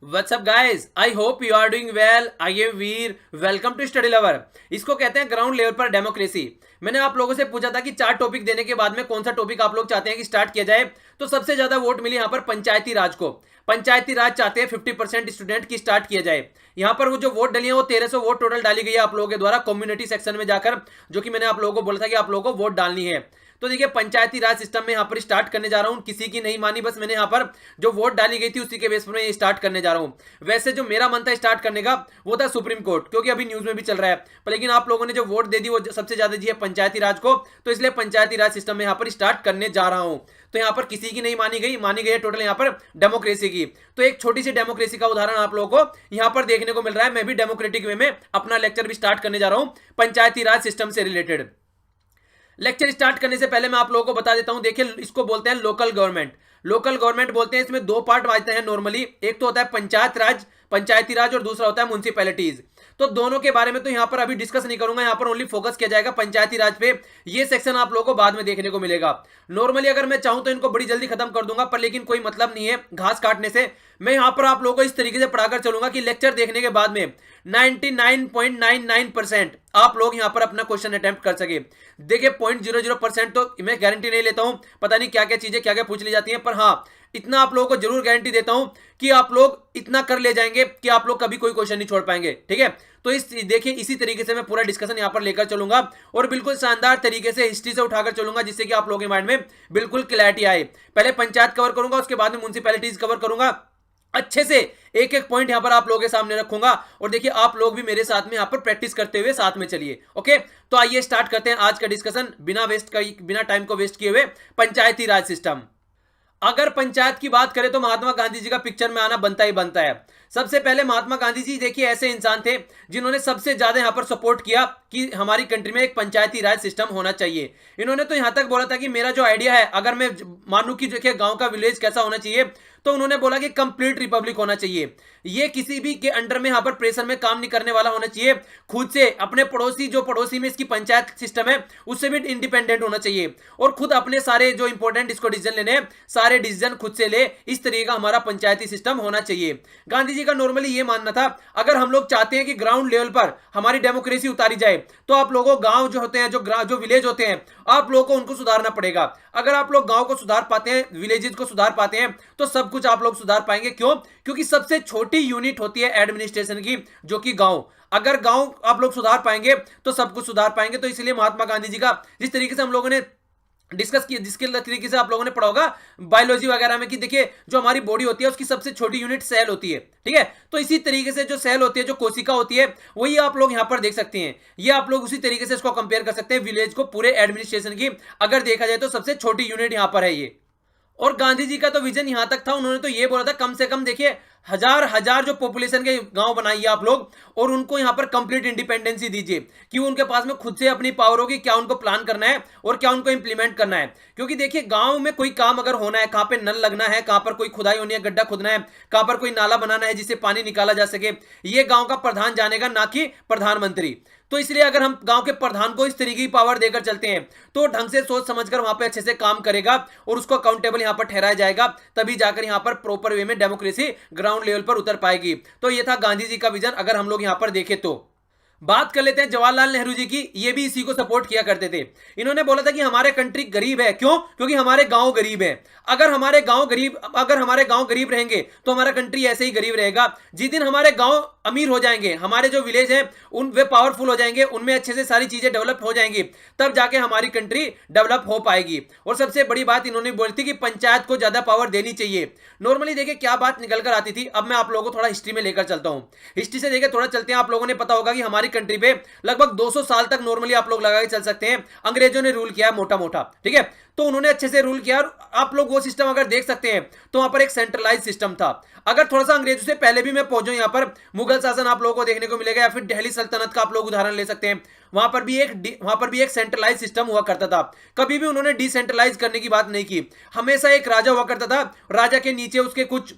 What's up guys? I hope you are doing well. I am Veer. Welcome to study lover. इसको कहते हैं ground level पर democracy. मैंने आप लोगों से पूछा था कि 4 टॉपिक देने के बाद में कौन सा टॉपिक आप लोग चाहते हैं कि स्टार्ट किया जाए. तो सबसे ज्यादा वोट मिली यहाँ पर पंचायती राज को. पंचायती राज चाहते हैं 50% स्टूडेंट की स्टार्ट किया जाए. यहाँ पर वो जो वोट डली है वो 1300 वोट टोटल डाली गई है आप लोगों के द्वारा कम्युनिटी सेक्शन में जाकर, जो कि मैंने आप लोगों को बोला था कि आप लोगों को वोट डालनी है. तो देखिए पंचायती राज सिस्टम में यहाँ पर स्टार्ट करने जा रहा हूँ. किसी की नहीं मानी, बस मैंने यहाँ पर जो वोट डाली गई थी उसी के बेस पर मैं स्टार्ट करने जा रहा हूँ. वैसे जो मेरा मन था स्टार्ट करने का वो था सुप्रीम कोर्ट, क्योंकि अभी न्यूज में भी चल रहा है. पर लेकिन आप लोगों ने जो वोट दे दी वो सबसे ज्यादा दी है पंचायती राज को, तो इसलिए पंचायती राज सिस्टम में यहाँ पर स्टार्ट करने जा रहा हूँ. तो यहाँ पर किसी की नहीं मानी गई है टोटल यहाँ पर डेमोक्रेसी की. तो एक छोटी सी डेमोक्रेसी का उदाहरण आप लोगों को यहाँ पर देखने को मिल रहा है. मैं भी डेमोक्रेटिक वे में अपना लेक्चर भी स्टार्ट करने जा रहा हूँ पंचायती राज सिस्टम से रिलेटेड. लेक्चर स्टार्ट करने से पहले मैं आप लोगों को बता देता हूं. देखिए इसको बोलते हैं लोकल गवर्नमेंट. लोकल गवर्नमेंट बोलते हैं, इसमें दो पार्ट आते हैं नॉर्मली. एक तो होता है पंचायत राज, पंचायती राज, और दूसरा होता है म्युनिसिपैलिटीज. तो दोनों के बारे में तो यहां पर अभी डिस्कस नहीं करूंगा. यहां पर ओनली फोकस किया जाएगा पंचायती राज पे. ये सेक्शन आप लोगों को बाद में देखने को मिलेगा. नॉर्मली अगर मैं चाहूं तो इनको बड़ी जल्दी खत्म कर दूंगा, पर लेकिन कोई मतलब नहीं है घास काटने से. मैं यहां पर आप लोगों को इस तरीके से पढ़ाकर चलूंगा कि लेक्चर देखने के बाद में 99.99% आप लोग यहां पर अपना क्वेश्चन अटेम्प्ट कर सके. देखिए 0.00% तो मैं गारंटी नहीं लेता हूं, पता नहीं क्या क्या चीजें क्या क्या पूछ ली जाती हैं, पर हाँ इतना आप लोगों को जरूर गारंटी देता हूं कि आप लोग इतना कर ले जाएंगे कि आप लोग कभी कोई क्वेश्चन नहीं छोड़ पाएंगे. ठीक है, तो इस देखिए इसी तरीके से मैं पूरा डिस्कशन यहां पर लेकर चलूंगा और बिल्कुल शानदार तरीके से हिस्ट्री से उठाकर चलूंगा, जिससे कि आप लोगों के माइंड में बिल्कुल क्लैरिटी आए. पहले पंचायत कवर करूंगा, उसके बाद में म्युनिसिपैलिटीज कवर करूंगा. अच्छे से एक एक पॉइंट यहां पर आप लोगों के सामने रखूंगा और देखिए आप लोग भी मेरे साथ में यहां पर प्रैक्टिस करते हुए साथ में चलिए. ओके, तो आइए स्टार्ट करते हैं आज का डिस्कशन बिना टाइम को वेस्ट किए हुए. पंचायती राज सिस्टम. अगर पंचायत की बात करें तो महात्मा गांधी जी का पिक्चर में आना बनता ही बनता है. सबसे पहले महात्मा गांधी जी देखिए ऐसे इंसान थे जिन्होंने सबसे ज्यादा यहां पर सपोर्ट किया कि हमारी कंट्री में एक पंचायती राज सिस्टम होना चाहिए. इन्होंने तो यहां तक बोला था कि मेरा जो आइडिया है, अगर मैं मानूं कि देखिए गांव का विलेज कैसा होना चाहिए, तो उन्होंने बोला कि कंप्लीट रिपब्लिक होना चाहिए. ये किसी भी के अंडर में यहां पर प्रेशर में काम नहीं करने वाला होना चाहिए. खुद से अपने पड़ोसी, जो पड़ोसी में इसकी पंचायत सिस्टम है, उससे भी इंडिपेंडेंट होना चाहिए और खुद अपने सारे जो इंपॉर्टेंट इसको डिसीजन लेने हैं सारे डिसीजन खुद से ले. इस तरीके का हमारा पंचायती सिस्टम होना चाहिए. गांधी जी का नॉर्मली ये मानना था अगर हम लोग चाहते हैं कि ग्राउंड लेवल पर हमारी डेमोक्रेसी उतारी जाए, तो आप लोगों को गांव जो होते हैं, जो विलेज होते हैं, आप लोगों को उनको सुधारना पड़ेगा. अगर आप लोग गांव को सुधार पाते हैं, विलेजेस को सुधार पाते हैं, तो सब कुछ आप लोग सुधार पाएंगे. क्यों? क्योंकि सबसे छोटी यूनिट होती है एडमिनिस्ट्रेशन की, जो कि गांव. अगर गांव आप लोग सुधार पाएंगे तो सब कुछ सुधार पाएंगे. तो इसलिए महात्मा गांधी जी का जिस तरीके से हम लोगों ने डिस्कस किया, जिसके तरीके से आप लोगों ने पढ़ा होगा बायोलॉजी वगैरह में, कि देखिए जो हमारी बॉडी होती है उसकी सबसे छोटी यूनिट सेल होती है. ठीक है, तो इसी तरीके से जो सेल होती है, जो कोशिका होती है, वही आप लोग यहां पर देख सकते हैं. ये आप लोग उसी तरीके से इसको कंपेयर कर सकते हैं विलेज को पूरे एडमिनिस्ट्रेशन की. अगर देखा जाए तो सबसे छोटी यूनिट यहां पर है ये. और गांधी जी का तो विजन यहां तक था, उन्होंने तो ये बोला था कम से कम देखिए हजार हजार जो पॉपुलेशन के गांव बनाइए आप लोग और उनको यहां पर कंप्लीट इंडिपेंडेंसी दीजिए कि उनके पास में खुद से अपनी पावर होगी क्या उनको प्लान करना है और क्या उनको इंप्लीमेंट करना है. क्योंकि देखिए गांव में कोई काम अगर होना है, कहां पे नल लगना है, कहां पर कोई खुदाई होनी है, गड्ढा खुदना है, कहां पर कोई नाला बनाना है जिससे पानी निकाला जा सके, ये गांव का प्रधान जानेगा, ना कि प्रधानमंत्री. तो इसलिए अगर हम गांव के प्रधान को इस तरीके की पावर देकर चलते हैं तो ढंग से सोच समझकर वहां पे अच्छे से काम करेगा और उसको अकाउंटेबल यहां पर ठहराया जाएगा. तभी जाकर यहां पर प्रॉपर वे में डेमोक्रेसी ग्राउंड लेवल पर उतर पाएगी. तो यह था गांधी जी का विजन. अगर हम लोग यहां पर देखें तो बात कर लेते हैं जवाहरलाल नेहरू जी की. ये भी इसी को सपोर्ट किया करते थे. इन्होंने बोला था कि हमारे कंट्री गरीब है. क्यों? क्योंकि हमारे गांव गरीब है. अगर हमारे गांव गरीब रहेंगे तो हमारा कंट्री ऐसे ही गरीब रहेगा. जिस दिन हमारे गांव अमीर हो जाएंगे, हमारे जो विलेज हैं उन वे पावरफुल हो जाएंगे, उनमें अच्छे से सारी चीजें डेवलप हो जाएंगी, तब जाके हमारी कंट्री डेवलप हो पाएगी. और सबसे बड़ी बात इन्होंने बोली थी कि पंचायत को ज्यादा पावर देनी चाहिए. नॉर्मली देखिए क्या बात निकल कर आती थी. अब मैं आप लोगों को थोड़ा हिस्ट्री में लेकर चलता हूं. हिस्ट्री से देखिए थोड़ा चलते हैं. आप लोगों ने पता होगा कि हमारी कंट्री पे लगभग 200 साल तक नॉर्मली आप लोग लगा के चल सकते हैं अंग्रेजों ने रूल किया मोटा मोटा. ठीक है, तो उन्होंने अच्छे से रूल किया. आप लोग वो सिस्टम अगर देख सकते हैं तो वहां पर एक सेंट्रलाइज सिस्टम था. अगर थोड़ा सा अंग्रेजों से पहले भी मैं पहुंचूं, यहां पर मुगल शासन आप लोगों को देखने को मिलेगा, या फिर दिल्ली सल्तनत का आप लोग उदाहरण ले सकते हैं. वहां पर भी एक सेंट्रलाइज सिस्टम हुआ करता था. कभी भी उन्होंने डिसेंट्रलाइज करने की बात नहीं की. हमेशा एक राजा हुआ करता था, राजा के नीचे उसके कुछ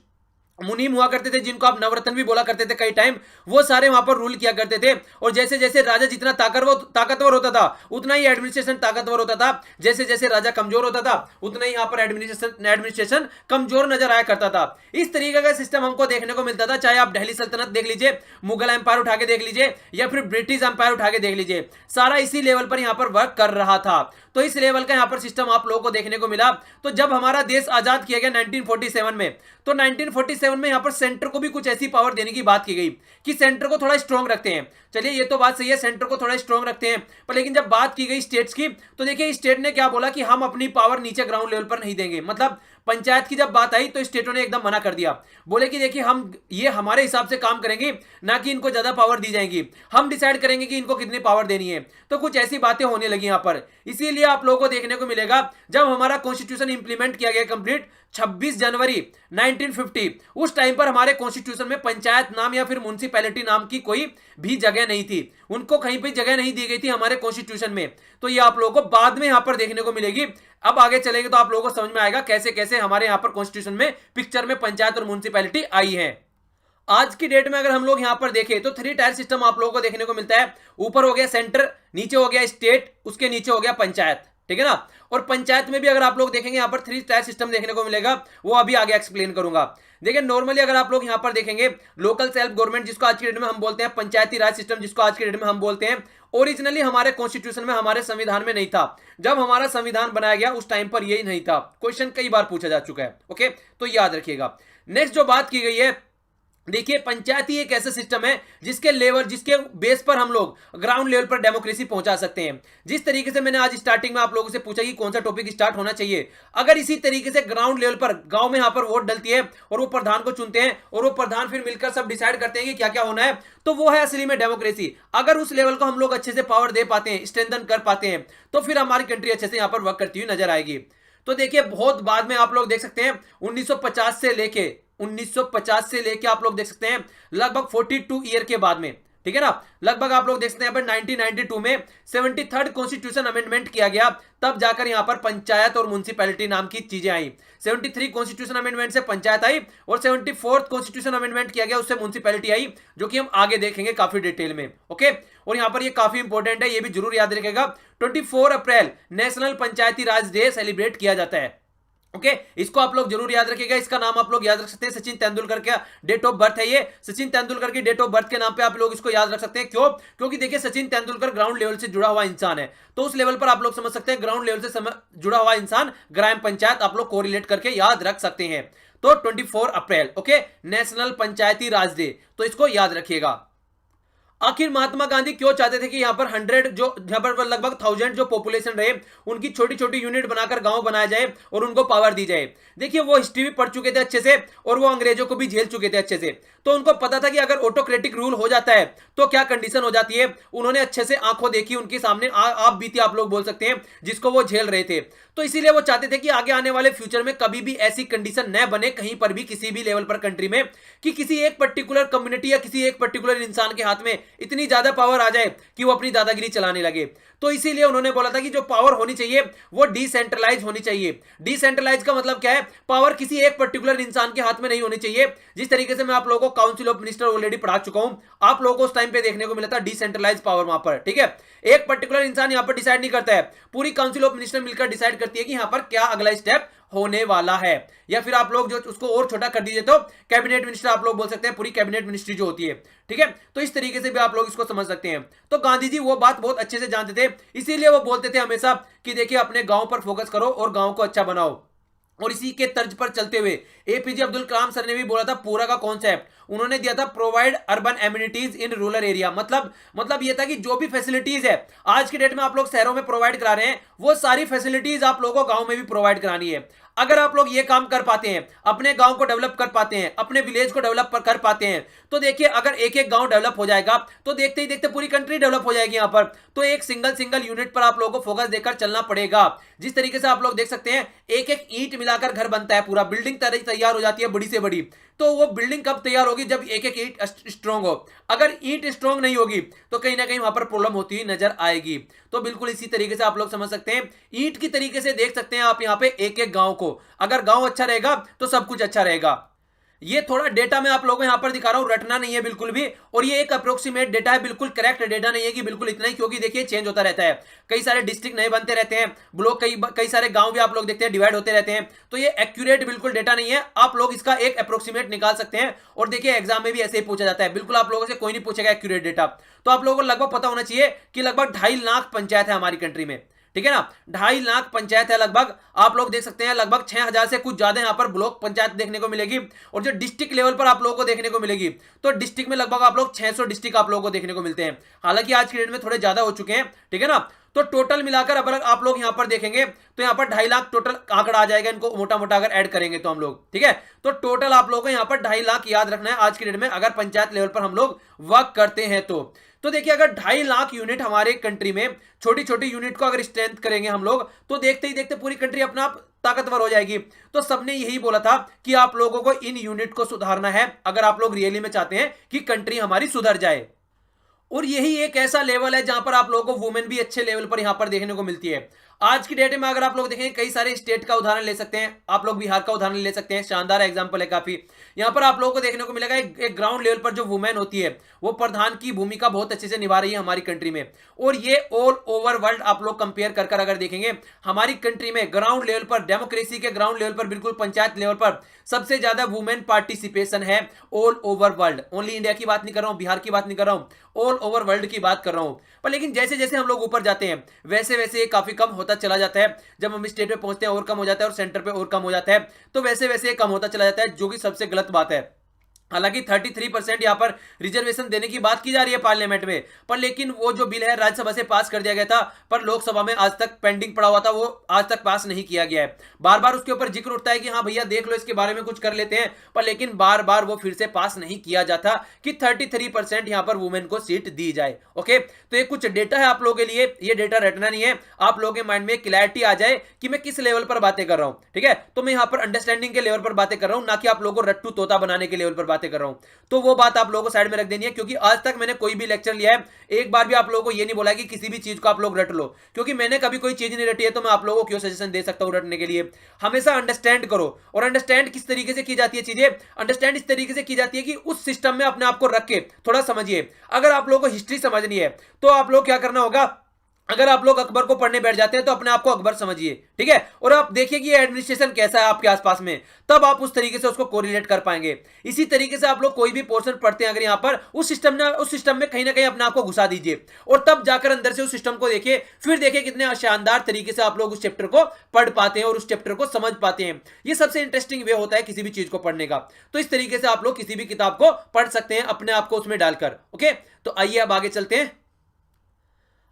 मुनीम हुआ करते थे, जिनको आप नवरत्न भी बोला करते थे कई टाइम, वो सारे वहां पर रूल किया करते थे। और जैसे जैसे राजा जितना ताकतवर होता था उतना ही एडमिनिस्ट्रेशन ताकतवर होता था। जैसे जैसे राजा कमजोर होता था उतना ही यहाँ पर एडमिनिस्ट्रेशन कमजोर नजर आया करता था। इस तरीके का सिस्टम हमको देखने को मिलता था, चाहे आप दिल्ली सल्तनत देख लीजिए, मुगल एम्पायर उठा के देख लीजिए, या फिर ब्रिटिश एम्पायर उठा के देख लीजिए, सारा इसी लेवल पर यहाँ पर वर्क कर रहा था। तो इस लेवल का यहाँ पर सिस्टम आप लोगों को देखने को मिला। तो जब हमारा देश आजाद किया गया 1947 में, तो 1947 में यहाँ पर सेंटर को भी कुछ ऐसी पावर देने की बात की गई कि सेंटर को थोड़ा स्ट्रॉन्ग रखते हैं। चलिए ये तो बात सही है, सेंटर को थोड़ा स्ट्रॉन्ग रखते हैं, पर लेकिन जब बात की गई स्टेट्स की, तो देखिए स्टेट ने क्या बोला कि हम अपनी पावर नीचे ग्राउंड लेवल पर नहीं देंगे। मतलब पंचायत की जब बात आई तो स्टेटों ने एकदम मना कर दिया, बोले कि देखिए हम ये हमारे हिसाब से काम करेंगे, ना कि इनको ज्यादा पावर दी जाएगी, हम डिसाइड करेंगे कि इनको कितनी पावर देनी है। तो कुछ ऐसी बातें होने लगी यहां पर। इसीलिए आप लोगों को देखने को मिलेगा जब हमारा कॉन्स्टिट्यूशन इंप्लीमेंट किया गया कंप्लीट 26 जनवरी 1950, उस टाइम पर हमारे कॉन्स्टिट्यूशन में पंचायत नाम या फिर म्युनिसिपैलिटी नाम की कोई भी जगह नहीं थी, उनको कहीं भी जगह नहीं दी गई थी हमारे कॉन्स्टिट्यूशन में। तो ये आप लोगों को बाद में यहां पर देखने को मिलेगी। अब आगे चलेंगे तो आप लोगों को समझ में आएगा कैसे कैसे हमारे यहां पर कॉन्स्टिट्यूशन में पिक्चर में पंचायत और म्युनिसिपैलिटी आई है। आज की डेट में अगर हम लोग यहां पर देखें तो 3 टायर सिस्टम आप लोगों को देखने को मिलता है। ऊपर हो गया सेंटर, नीचे हो गया स्टेट, उसके नीचे हो गया पंचायत, ठीक है ना। और पंचायत में भी अगर आप लोग देखेंगे यहां पर 3 टायर सिस्टम देखने को मिलेगा, वो अभी आगे एक्सप्लेन करूंगा। देखिए नॉर्मली अगर आप लोग यहां पर देखेंगे लोकल सेल्फ गवर्नमेंट जिसको आज की डेट में हम बोलते हैं, पंचायती राज सिस्टम जिसको आज की डेट में हम बोलते हैं, ओरिजिनली हमारे कॉन्स्टिट्यूशन में, हमारे संविधान में नहीं था। जब हमारा संविधान बनाया गया उस टाइम पर यही नहीं था। क्वेश्चन कई बार पूछा जा चुका है, ओके, तो याद रखिएगा। नेक्स्ट जो बात की गई है, देखिए पंचायती एक ऐसा सिस्टम है जिसके बेस पर हम लोग ग्राउंड लेवल पर डेमोक्रेसी पहुंचा सकते हैं। जिस तरीके से मैंने आज स्टार्टिंग में आप लोगों से पूछा कि कौन सा टॉपिक स्टार्ट होना चाहिए, अगर इसी तरीके से ग्राउंड लेवल पर गांव में यहां पर वोट डलती है और वो प्रधान को चुनते हैं और वो प्रधान फिर मिलकर सब डिसाइड करते हैं कि क्या क्या होना है, तो वो है असली में डेमोक्रेसी। अगर उस लेवल को हम लोग अच्छे से पावर दे पाते हैं, स्ट्रेंथन कर पाते हैं, तो फिर हमारी कंट्री अच्छे से यहां पर वर्क करती हुई नजर आएगी। तो देखिए बहुत बाद में आप लोग देख सकते हैं 1950 से लेके आप लोग देख सकते हैं लगभग 42 ईयर के बाद में, ठीक है ना, लगभग आप लोग देख सकते हैं 1992 में 73rd कॉन्स्टिट्यूशन अमेंडमेंट किया गया, तब जाकर यहां पर पंचायत और म्युनिसिपैलिटी नाम की चीजें आई। 73 कॉन्स्टिट्यूशन अमेंडमेंट से पंचायत आई और 74th कॉन्स्टिट्यूशन अमेंडमेंट किया गया, उससे म्युनिसिपैलिटी आई, जो कि हम आगे देखेंगे काफी डिटेल में, ओके। और यहां पर ये काफी इंपॉर्टेंट है, ये भी जरूर याद रखिएगा। 24 अप्रैल नेशनल पंचायती राज डे सेलिब्रेट किया जाता है, ओके इसको आप लोग जरूर याद रखिएगा। इसका नाम आप लोग याद रख सकते हैं, सचिन तेंदुलकर का डेट ऑफ बर्थ है ये। सचिन तेंदुलकर की डेट ऑफ बर्थ के नाम पे आप लोग इसको याद रख सकते हैं। क्यों? क्योंकि देखिए सचिन तेंदुलकर ग्राउंड लेवल से जुड़ा हुआ इंसान है, तो उस लेवल पर आप लोग समझ सकते हैं ग्राउंड लेवल से जुड़ा हुआ इंसान, ग्राम पंचायत आप लोग कोरिलेट करके याद रख सकते हैं। तो 24 अप्रैल, ओके, नेशनल पंचायती राज डे, तो इसको याद रखिएगा। आखिर महात्मा गांधी क्यों चाहते थे कि यहां पर 100 जो यहां पर लगभग 1000 जो पॉपुलेशन रहे उनकी छोटी छोटी यूनिट बनाकर गांव बनाया जाए और उनको पावर दी जाए। देखिए वो हिस्ट्री भी पढ़ चुके थे अच्छे से और वो अंग्रेजों को भी झेल चुके थे अच्छे से, तो उनको पता था कि अगर ऑटोक्रेटिक रूल हो जाता है तो क्या कंडीशन हो जाती है। उन्होंने अच्छे से आंखों देखी, उनके सामने आप बीती आप लोग बोल सकते हैं, जिसको वो झेल रहे थे। तो इसीलिए वो चाहते थे कि आगे आने वाले फ्यूचर में कभी भी ऐसी कंडीशन न बने कहीं पर भी, किसी भी लेवल पर कंट्री में, कि किसी एक पर्टिकुलर कम्युनिटी या किसी एक पर्टिकुलर इंसान के हाथ में इतनी ज्यादा पावर आ जाए कि वो अपनी दादागिरी चलाने लगे। तो इसीलिए उन्होंने बोला था कि जो पावर होनी चाहिए वो डिसेंट्रलाइज होनी चाहिए। डिसेंट्रलाइज का मतलब क्या है? पावर किसी एक पर्टिकुलर इंसान के हाथ में नहीं होनी चाहिए। जिस तरीके से मैं आप लोगों को काउंसिल ऑफ मिनिस्टर ऑलरेडी पढ़ा चुका हूं, आप लोगों को उस टाइम पे देखने को मिला था डिसेंट्रलाइज पावर वहां पर, ठीक है। एक पर्टिकुलर इंसान यहां पर डिसाइड नहीं करता है, पूरी काउंसिल ऑफ मिनिस्टर मिलकर डिसाइड करती है कि यहां पर क्या अगला स्टेप होने वाला है। या फिर आप लोग जो उसको और छोटा कर दीजिए तो कैबिनेट मिनिस्टर आप लोग बोल सकते हैं, पूरी कैबिनेट मिनिस्ट्री जो होती है, ठीक है। तो इस तरीके से भी आप लोग इसको समझ सकते हैं। तो गांधी जी वो बात बहुत अच्छे से जानते थे, इसीलिए वो बोलते थे हमेशा कि देखिए अपने गांव पर फोकस करो और गांव को अच्छा बनाओ। और इसी के तर्ज पर चलते हुए एपीजे अब्दुल कलाम सर ने भी बोला था पूरा का कॉन्सेप्ट, उन्होंने दिया था provide urban amenities in rural area. मतलब ये था कि जो भी फैसिलिटीज है आज के डेट में आप लोग शहरों में प्रोवाइड करा रहे हैं, वो सारी फैसिलिटीज आप लोगों को गांव में भी प्रोवाइड करानी है। अगर आप लोग ये काम कर पाते हैं, अपने गांव को डेवलप कर पाते हैं, अपने विलेज को डेवलप कर पाते हैं, तो देखिए अगर एक एक गांव डेवलप हो जाएगा तो देखते ही देखते पूरी कंट्री डेवलप हो जाएगी। यहां पर तो एक सिंगल यूनिट पर आप लोगों को फोकस देकर चलना पड़ेगा। जिस तरीके से आप लोग देख सकते हैं एक एक ईंट मिलाकर घर बनता है, पूरा बिल्डिंग तैयार हो जाती है बड़ी से बड़ी। तो वो बिल्डिंग कब तैयार होगी? जब एक एक ईंट स्ट्रांग हो। अगर ईंट स्ट्रांग नहीं होगी तो कहीं ना कहीं वहां पर प्रॉब्लम होती हुई नजर आएगी। तो बिल्कुल इसी तरीके से आप लोग समझ सकते हैं, ईंट की तरीके से देख सकते हैं आप यहाँ पे एक एक गांव को। अगर गांव अच्छा रहेगा तो सब कुछ अच्छा रहेगा। ये थोड़ा डेटा मैं आप लोगों को यहां पर दिखा रहा हूं, रटना नहीं है बिल्कुल भी, और ये एक अप्रोक्सीमेट डेटा है, बिल्कुल करेक्ट डेटा नहीं है कि बिल्कुल इतना ही, क्योंकि देखिए चेंज होता रहता है, कई सारे डिस्ट्रिक्ट नए बनते रहते हैं, ब्लॉक कई सारे गांव भी आप लोग देखते हैं डिवाइड होते रहते हैं, तो ये एक्यूरेट बिल्कुल डेटा नहीं है, आप लोग इसका एक अप्रोक्सीमेट निकाल सकते हैं। और देखिए एग्जाम में भी ऐसे ही पूछा जाता है, बिल्कुल आप लोगों से कोई नहीं पूछेगा एक्यूरेट डेटा, तो आप लोगों को लगभग पता होना चाहिए कि लगभग 2.5 लाख पंचायत है हमारी कंट्री में, ठीक है ना, 2.5 लाख पंचायत है लगभग, आप लोग देख सकते हैं लगभग 6,000 से कुछ ज्यादा यहाँ पर ब्लॉक पंचायत देखने को मिलेगी, और जो डिस्ट्रिक्ट लेवल पर आप लोगों को देखने को मिलेगी, तो डिस्ट्रिक्ट में लगभग आप लोग 600 डिस्ट्रिक्ट आप लोगों को देखने को मिलते हैं, हालांकि आज की डेट में थोड़े ज्यादा हो चुके हैं, ठीक है ना। तो टोटल मिलाकर अगर आप लोग यहां पर देखेंगे तो यहां पर 2.5 लाख टोटल आंकड़ा आ जाएगा, इनको मोटा मोटा अगर ऐड करेंगे तो हम लोग, ठीक है, तो टोटल आप लोगों को यहां पर 2.5 लाख याद रखना है आज की डेट में, अगर पंचायत लेवल पर हम लोग वर्क करते हैं तो देखिए अगर 2.5 लाख यूनिट हमारे कंट्री में छोटी छोटी यूनिट को अगर स्ट्रेंथ करेंगे हम लोग, तो देखते ही देखते पूरी कंट्री अपना आप ताकतवर हो जाएगी। तो सबने यही बोला था कि आप लोगों को इन यूनिट को सुधारना है, अगर आप लोग रियली में चाहते हैं कि कंट्री हमारी सुधर जाए। और यही एक ऐसा लेवल है जहां पर आप लोगों को वुमेन भी अच्छे लेवल पर यहां पर देखने को मिलती है। आज की डेट में अगर आप लोग देखें, कई सारे स्टेट का उदाहरण ले सकते हैं, आप लोग बिहार का उदाहरण ले सकते हैं, शानदार एग्जांपल है काफी। यहां पर आप लोगों को देखने को मिलेगा एक ग्राउंड लेवल पर जो वुमेन होती है वो प्रधान की भूमिका बहुत अच्छे से निभा रही है हमारी कंट्री में। और ये ऑल ओवर वर्ल्ड आप लोग कंपेयर कर अगर देखेंगे, हमारी कंट्री में ग्राउंड लेवल पर, डेमोक्रेसी के ग्राउंड लेवल पर, बिल्कुल पंचायत लेवल पर सबसे ज्यादा वुमेन पार्टिसिपेशन है all over world. Only India की बात नहीं कर रहा हूं, बिहार की बात नहीं कर रहा हूं, ऑल ओवर वर्ल्ड की बात कर रहा हूं। पर लेकिन जैसे जैसे हम लोग ऊपर जाते हैं वैसे वैसे ये काफी कम होता चला जाता है, जब हम स्टेट पे पहुंचते हैं और कम हो जाता है, और सेंटर पे और कम हो जाता है, तो वैसे वैसे ये कम होता चला जाता है, जो कि सबसे गलत बात है। हालांकि 33% यहां पर रिजर्वेशन देने की बात की जा रही है पार्लियामेंट में, पर लेकिन वो जो बिल है राज्यसभा से पास कर दिया गया था, पर लोकसभा में आज तक पेंडिंग पड़ा हुआ था, वो आज तक पास नहीं किया गया है। बार बार उसके ऊपर जिक्र उठता है कि हाँ भैया देख लो इसके बारे में कुछ कर लेते हैं, पर लेकिन बार बार वो फिर से पास नहीं किया जाता कि 33% यहां पर वुमेन को सीट दी जाए। ओके, तो ये कुछ डेटा है आप लोगों के लिए, ये डेटा रटना नहीं है, आप लोगों के माइंड में क्लैरिटी आ जाए कि मैं किस लेवल पर बातें कर रहा हूं, ठीक है। तो मैं यहां पर अंडरस्टैंडिंग के लेवल पर बातें कर रहा हूं, ना कि आप लोगों को रट्टू तोता बनाने के लेवल पर बातें कर रहा हूं। तो वो बात आप लोगों को साइड में रख देनी है, क्योंकि आज तक मैंने कोई भी लेक्चर लिया है, एक बार भी आप लोगों को ये नहीं बोला कि किसी भी चीज को आप लोग रट लो, क्योंकि मैंने कभी कोई चीज नहीं रटी है, तो मैं आप लोगों को क्यों सजेशन दे सकता हूं रटने के लिए। हमेशा अंडरस्टैंड करो, और अंडरस्टैंड किस तरीके से की जाती है चीजें, अंडरस्टैंड इस तरीके से की जाती है कि उस सिस्टम में अपने आप को रख के थोड़ा समझिए। अगर आप लोगों को हिस्ट्री समझनी है तो आप लोग क्या करना होगा, अगर आप लोग अकबर को पढ़ने बैठ जाते हैं तो अपने आप को अकबर समझिए, ठीक है, और आप देखिए कि ये एडमिनिस्ट्रेशन कैसा है आपके आसपास में, तब आप उस तरीके से उसको कोरिलेट कर पाएंगे। इसी तरीके से आप लोग कोई भी पोर्शन पढ़ते हैं अगर यहां पर, उस सिस्टम में कहीं ना कहीं अपने आप को घुसा दीजिए, और तब जाकर अंदर से उस सिस्टम को देखिए, फिर देखिए कितने शानदार तरीके से आप लोग उस चैप्टर को पढ़ पाते हैं और उस चैप्टर को समझ पाते हैं। ये सबसे इंटरेस्टिंग वे होता है किसी भी चीज को पढ़ने का। तो इस तरीके से आप लोग किसी भी किताब को पढ़ सकते हैं अपने आप को उसमें डालकर। ओके, तो आइए अब आगे चलते हैं।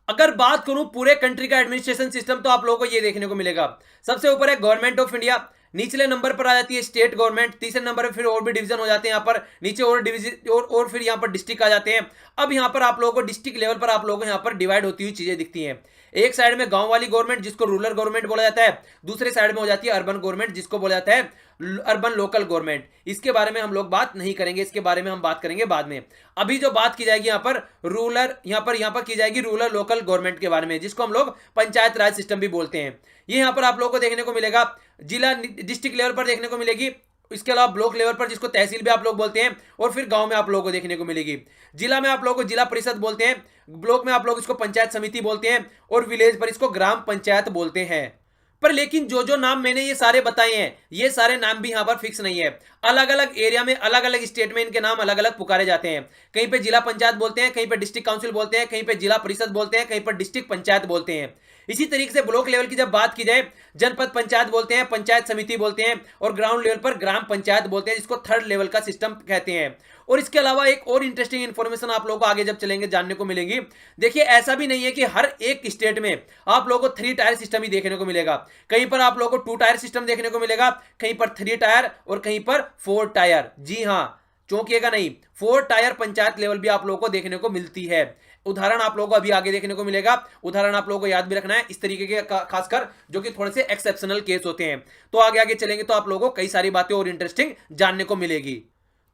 अगर बात करूं पूरे कंट्री का एडमिनिस्ट्रेशन सिस्टम, तो आप लोगों को यह देखने को मिलेगा, सबसे ऊपर है गवर्नमेंट ऑफ इंडिया, निचले नंबर पर आ जाती है स्टेट गवर्नमेंट, तीसरे नंबर पर फिर और भी डिवीजन हो जाते हैं यहाँ पर, नीचे और डिवीजन और फिर यहाँ पर डिस्ट्रिक्ट आ जाते हैं। अब यहाँ पर आप लोगों को डिस्ट्रिक्ट लेवल पर आप लोगों को यहाँ पर डिवाइड होती हुई चीजें दिखती हैं। एक साइड में गांव वाली गवर्नमेंट जिसको रूरल गवर्नमेंट बोला जाता है, दूसरे साइड में हो जाती है अर्बन गवर्नमेंट जिसको बोला जाता है अर्बन लोकल गवर्नमेंट। इसके बारे में हम लोग बात नहीं करेंगे, इसके बारे में हम बात करेंगे बाद में। अभी जो बात की जाएगी यहाँ पर रूरल, यहाँ पर की जाएगी रूरल लोकल गवर्नमेंट के बारे में, जिसको हम लोग पंचायत राज सिस्टम भी बोलते हैं। ये यहाँ पर आप लोगों को देखने को मिलेगा, जिला डिस्ट्रिक्ट लेवल पर देखने को मिलेगी, इसके अलावा ब्लॉक लेवल पर जिसको तहसील भी आप लोग बोलते हैं, और फिर गांव में आप लोगों को देखने को मिलेगी। जिला में आप लोगों को जिला परिषद बोलते हैं, ब्लॉक में आप लोग इसको पंचायत समिति बोलते हैं, और विलेज पर इसको ग्राम पंचायत बोलते हैं। पर लेकिन जो जो नाम मैंने ये सारे बताए हैं, ये सारे नाम भी यहाँ पर फिक्स नहीं है, अलग अलग एरिया में अलग अलग स्टेट में इनके नाम अलग अलग पुकारे जाते हैं। कहीं पे जिला पंचायत बोलते हैं, कहीं पे डिस्ट्रिक्ट काउंसिल बोलते हैं, कहीं पे जिला परिषद बोलते हैं, कहीं पर डिस्ट्रिक्ट पंचायत बोलते हैं। इसी तरीके से ब्लॉक लेवल की जब बात की जाए, जनपद पंचायत बोलते हैं, पंचायत समिति बोलते हैं, और ग्राउंड लेवल पर ग्राम पंचायत बोलते हैं, जिसको थर्ड लेवल का सिस्टम कहते हैं। और इसके अलावा एक और इंटरेस्टिंग इंफॉर्मेशन आप लोगों को आगे जब चलेंगे जानने को मिलेगी। देखिए ऐसा भी नहीं है कि हर एक स्टेट में आप लोगों को 3 टायर सिस्टम ही देखने को मिलेगा, कहीं पर आप लोगों को 2 टायर सिस्टम देखने को मिलेगा, कहीं पर 3 टायर और कहीं पर 4 टायर। जी हाँ, चौंकिएगा नहीं, 4 टायर पंचायत लेवल भी आप लोगों को देखने को मिलती है। उदाहरण आप लोगों को अभी आगे देखने को मिलेगा, उदाहरण आप लोगों को याद भी रखना है इस तरीके के, खासकर जो कि थोड़े से एक्सेप्शनल केस होते हैं। तो आगे आगे चलेंगे तो आप लोगों को कई सारी बातें और इंटरेस्टिंग जानने को मिलेगी।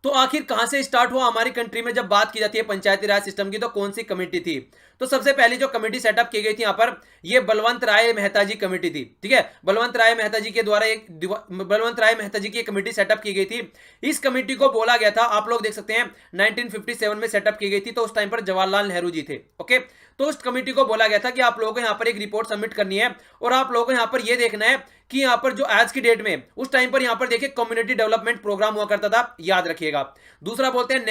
तो आखिर कहां से स्टार्ट हुआ हमारी कंट्री में जब बात की जाती है पंचायती राज सिस्टम की, तो कौन सी कमेटी थी? तो सबसे पहले जो कमेटी सेटअप की गई थी यहां पर, ये बलवंत राय मेहता जी कमेटी थी। ठीक है, बलवंत राय मेहता जी के द्वारा बलवंत राय मेहता जी की एक कमेटी सेटअप की गई थी। इस कमेटी को बोला गया था, आप लोग देख सकते हैं 1957 में सेटअप की गई थी, तो उस टाइम पर जवाहरलाल नेहरू जी थे। ओके, तो उस कमेटी को बोला गया था कि आप लोगों को यहाँ पर एक रिपोर्ट सबमिट करनी है और आप लोगों को यहाँ पर यह देखना है कि यहाँ पर जो आज की डेट में, उस टाइम पर यहाँ पर देखिए कम्युनिटी डेवलपमेंट प्रोग्राम हुआ करता था, याद रखिएगा। दूसरा बोलते हैं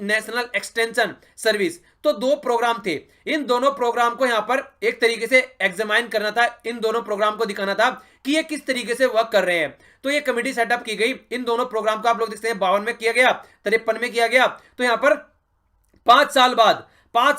नेशनल एक्सटेंशन सर्विस। तो दो प्रोग्राम थे, इन दोनों प्रोग्राम को यहाँ पर एक तरीके से एग्जामाइन करना था, इन दोनों प्रोग्राम को दिखाना था कि ये किस तरीके से वर्क कर रहे हैं। तो ये कमेटी सेटअप की गई, इन दोनों प्रोग्राम को आप लोग देखते हैं 52 में किया गया, 53 में किया गया। तो यहाँ पर 5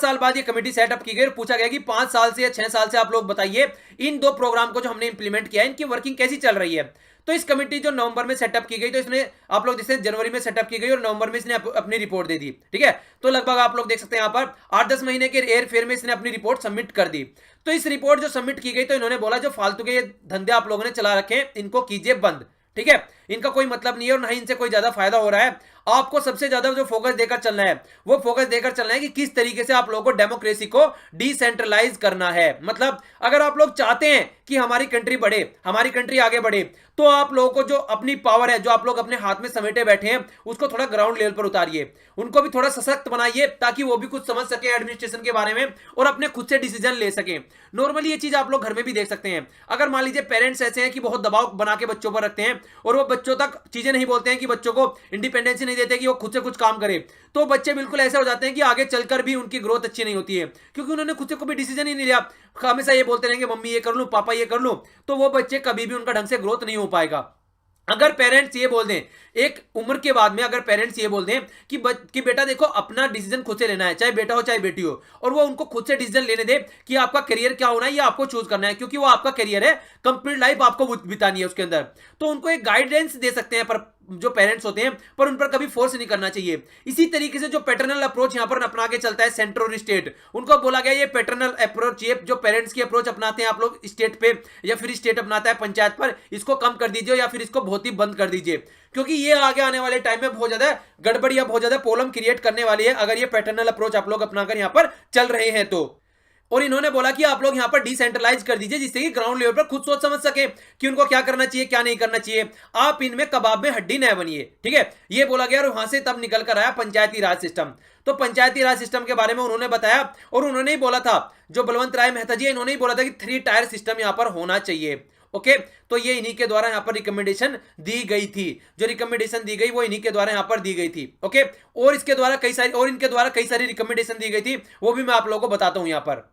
साल बाद ये कमेटी सेटअप की गई और पूछा गया कि 5 साल से या 6 साल से आप लोग बताइए इन दो प्रोग्राम को जो हमने इंप्लीमेंट किया है इनकी वर्किंग कैसी चल रही है। तो इस कमेटी जो नवंबर में सेटअप की गई, तो इसने आप लोग जैसे जनवरी में सेटअप की गई और नवंबर में इसने अपनी रिपोर्ट दे दी। ठीक है, तो लगभग आप लोग देख सकते हैं यहाँ पर 8-10 महीने के एयर फेयर में इसने अपनी रिपोर्ट सबमिट कर दी। तो इस रिपोर्ट जो सबमिट की गई, तो इन्होंने बोला जो फालतू के ये धंधे आप लोगों ने चला रखे हैं इनको कीजिए बंद। ठीक है, इनका कोई मतलब नहीं है और ना ही इनसे कोई ज्यादा फायदा हो रहा है। आपको सबसे ज्यादा जो फोकस देकर चलना है वो फोकस देकर चलना है कि किस तरीके से आप लोगों को डेमोक्रेसी को डिसेंट्रलाइज करना है। मतलब अगर आप लोग चाहते हैं कि हमारी कंट्री बढ़े, हमारी कंट्री आगे बढ़े, तो आप लोगों को जो अपनी पावर है, जो आप लोग अपने हाथ में समेटे बैठे हैं, उसको थोड़ा ग्राउंड लेवल पर उतारिए, उनको भी थोड़ा सशक्त बनाइए ताकि वो भी कुछ समझ सके एडमिनिस्ट्रेशन के बारे में और अपने खुद से डिसीजन ले सकें। नॉर्मली ये चीज आप लोग घर में भी देख सकते हैं। अगर मान लीजिए पेरेंट्स ऐसे हैं कि बहुत दबाव बना के बच्चों पर रखते हैं और वो बच्चों तक चीजें नहीं बोलते हैं, कि बच्चों को इंडिपेंडेंस नहीं देते कि वो खुद से कुछ काम करे, तो बच्चे बिल्कुल ऐसे हो जाते हैं कि आगे चलकर भी उनकी ग्रोथ अच्छी नहीं होती है, क्योंकि उन्होंने खुद से कोई डिसीजन ही नहीं लिया। हमेशा ये बोलते रहेंगे मम्मी ये कर लूं, पापा ये कर लूं, तो वो बच्चे कभी भी उनका ढंग से ग्रोथ नहीं हो पाएगा। अगर पेरेंट्स ये बोल दें एक उम्र के बाद में, अगर पेरेंट्स ये बोल दें कि बेटा देखो अपना डिसीजन खुद से लेना है, चाहे बेटा हो चाहे बेटी हो, और वो उनको खुद से डिसीजन लेने दे कि आपका करियर क्या होना है, ये आपको चूज करना है, क्योंकि वो आपका करियर है, कंप्लीट लाइफ आपको बितानी है उसके अंदर, तो उनको एक गाइडेंस दे सकते हैं पर जो पेरेंट्स होते हैं, पर उन पर कभी फोर्स नहीं करना चाहिए। इसी तरीके से जो पैटर्नल अप्रोच यहां पर अपना के चलता है सेंटर और स्टेट, उनको बोला गया ये पैटर्नल अप्रोच, ये जो पेरेंट्स की अप्रोच अपनाते हैं आप लोग स्टेट पे, या फिर स्टेट अपनाता है पंचायत पर, इसको कम कर दीजिए या फिर इसको बहुत ही बंद कर दीजिए, क्योंकि ये आगे आने वाले टाइम में बहुत ज्यादा गड़बड़ी या बहुत ज्यादा प्रॉब्लम क्रिएट करने वाली है अगर ये पैटर्नल अप्रोच आप लोग अपनाकर यहां पर चल रहे हैं तो। और इन्होंने बोला कि आप लोग यहां पर डिसेंट्रलाइज कर दीजिए, जिससे कि ग्राउंड लेवल पर खुद सोच समझ सके कि उनको क्या करना चाहिए क्या नहीं करना चाहिए, आप इनमें कबाब में हड्डी न बनिए। ठीक है, ये बोला गया और वहां से तब निकल कर आया पंचायती राज सिस्टम। तो पंचायती राज सिस्टम के बारे में उन्होंने बताया और उन्होंने ही बोला था, जो बलवंत राय मेहता जी इन्होंने ही बोला था कि 3 टायर सिस्टम यहां पर होना चाहिए। ओके, तो ये इन्हीं के द्वारा यहां पर रिकमेंडेशन दी गई थी, जो रिकमेंडेशन दी गई वो इन्हीं के द्वारा यहां पर दी गई थी। ओके, और इसके द्वारा इनके द्वारा कई सारी रिकमेंडेशन दी गई थी, वो भी मैं आप लोगों को बताता हूं यहां पर।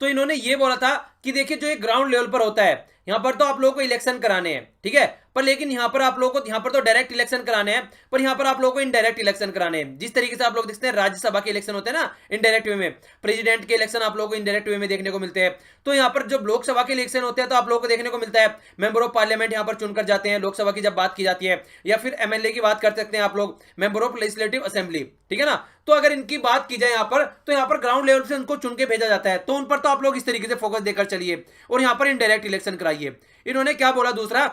तो इन्होंने ये बोला था कि देखिए जो एक ग्राउंड लेवल पर होता है, यहां पर तो आप लोगों को इलेक्शन कराने हैं, ठीक है, पर लेकिन यहां पर आप लोगों को यहां पर तो डायरेक्ट इलेक्शन कराने हैं, पर यहां पर आप लोगों को इनडायरेक्ट इलेक्शन कराने हैं। जिस तरीके से आप लोग देखते हैं राज्यसभा के इलेक्शन होते हैं ना इनडायरेक्ट वे में, प्रेसिडेंट के इलेक्शन आप लोगों को इनडायरेक्ट वे में देखने को मिलते हैं, तो यहां पर जब लोकसभा के इलेक्शन होते हैं तो आप लोगों को देखने को मिलता है मेंबर ऑफ पार्लियामेंट यहां पर चुनकर जाते हैं, लोकसभा की जब बात की जाती है, या फिर एमएलए की बात कर सकते हैं आप लोग, मेंबर ऑफ लेजिस्लेटिव असेंबली। ठीक है ना, तो अगर इनकी बात की जाए यहां पर, तो यहां पर ग्राउंड लेवल से उनको चुन के भेजा जाता है, तो उन पर तो आप लोग इस तरीके से फोकस देकर चलिए और यहां पर इनडायरेक्ट इलेक्शन कराइए। इन्होंने क्या बोला दूसरा,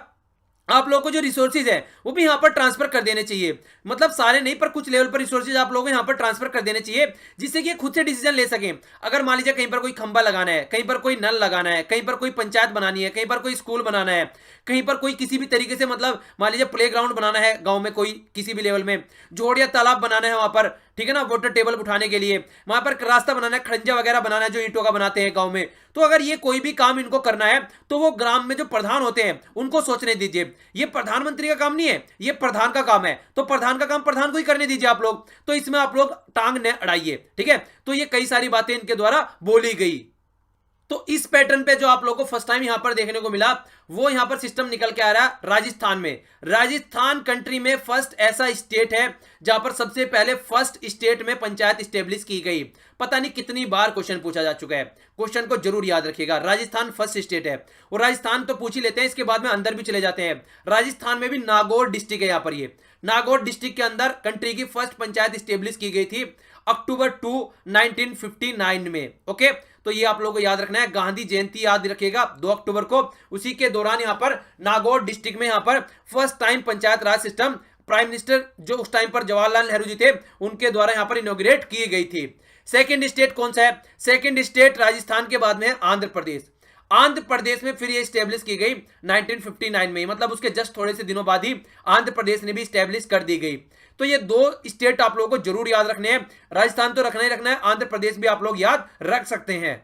आप लोगों को जो रिसोर्सेज है वो भी यहां पर ट्रांसफर कर देने चाहिए, मतलब सारे नहीं पर कुछ लेवल पर रिसोर्सेज आप लोगों को यहां पर ट्रांसफर कर देने चाहिए, जिससे कि खुद से डिसीजन ले सकें। अगर मान लीजिए कहीं पर कोई खंबा लगाना है, कहीं पर कोई नल लगाना है, कहीं पर कोई पंचायत बनानी है, कहीं पर कोई स्कूल बनाना है, कहीं पर कोई किसी भी तरीके से मतलब मान लीजिए प्ले ग्राउंड बनाना है गांव में, कोई किसी भी लेवल में जोड़ या तालाब बनाना है वहां पर, ठीक है ना, वाटर टेबल उठाने के लिए वहां पर रास्ता बनाना है, खड़ंजा वगैरह बनाना है जो ईंटों का बनाते हैं गांव में, तो अगर ये कोई भी काम इनको करना है तो वो ग्राम में जो प्रधान होते हैं उनको सोचने दीजिए। ये प्रधानमंत्री का काम नहीं है, ये प्रधान का काम है, तो प्रधान का काम प्रधान को ही करने दीजिए आप लोग, तो इसमें आप लोग टांग न अड़ाइए। ठीक है, तो ये कई सारी बातें इनके द्वारा बोली गई। तो इस पैटर्न पे जो आप लोगों को फर्स्ट टाइम यहां पर देखने को मिला, वो यहां पर सिस्टम निकल के आ रहा है राजस्थान में। राजस्थान कंट्री में फर्स्ट ऐसा स्टेट है जहां पर सबसे पहले फर्स्ट स्टेट में पंचायत स्टेब्लिश की गई। पता नहीं कितनी बार क्वेश्चन पूछा जा चुका है, क्वेश्चन को जरूर याद रखिएगा। राजस्थान फर्स्ट स्टेट है, और राजस्थान तो पूछ ही लेते हैं, इसके बाद में अंदर भी चले जाते हैं। राजस्थान में भी नागौर डिस्ट्रिक्ट है, यहां पर ये नागौर डिस्ट्रिक्ट के अंदर कंट्री की फर्स्ट पंचायत स्टेब्लिश की गई थी अक्टूबर 2 1959 में। ओके, तो ये आप लोगों को याद रखना है, गांधी जयंती याद रखिएगा 2 अक्टूबर को, उसी के दौरान यहां पर नागौर डिस्ट्रिक्ट में यहां पर फर्स्ट टाइम पंचायत राज सिस्टम प्राइम मिनिस्टर जो उस टाइम पर जवाहरलाल नेहरू जी थे उनके द्वारा यहां पर इनॉग्रेट की गई थी। सेकंड स्टेट कौन सा है? सेकंड स्टेट राजस्थान के बाद में है आंध्र प्रदेश। आंध्र प्रदेश में फिर ये स्टेब्लिश की गई 1959 में, मतलब उसके जस्ट थोड़े से दिनों बाद ही आंध्र प्रदेश ने भी स्टेब्लिश कर दी गई। तो ये दो स्टेट आप लोगों को जरूर याद रखने हैं। राजस्थान तो रखना ही रखना है, आंध्र प्रदेश भी आप लोग याद रख सकते हैं।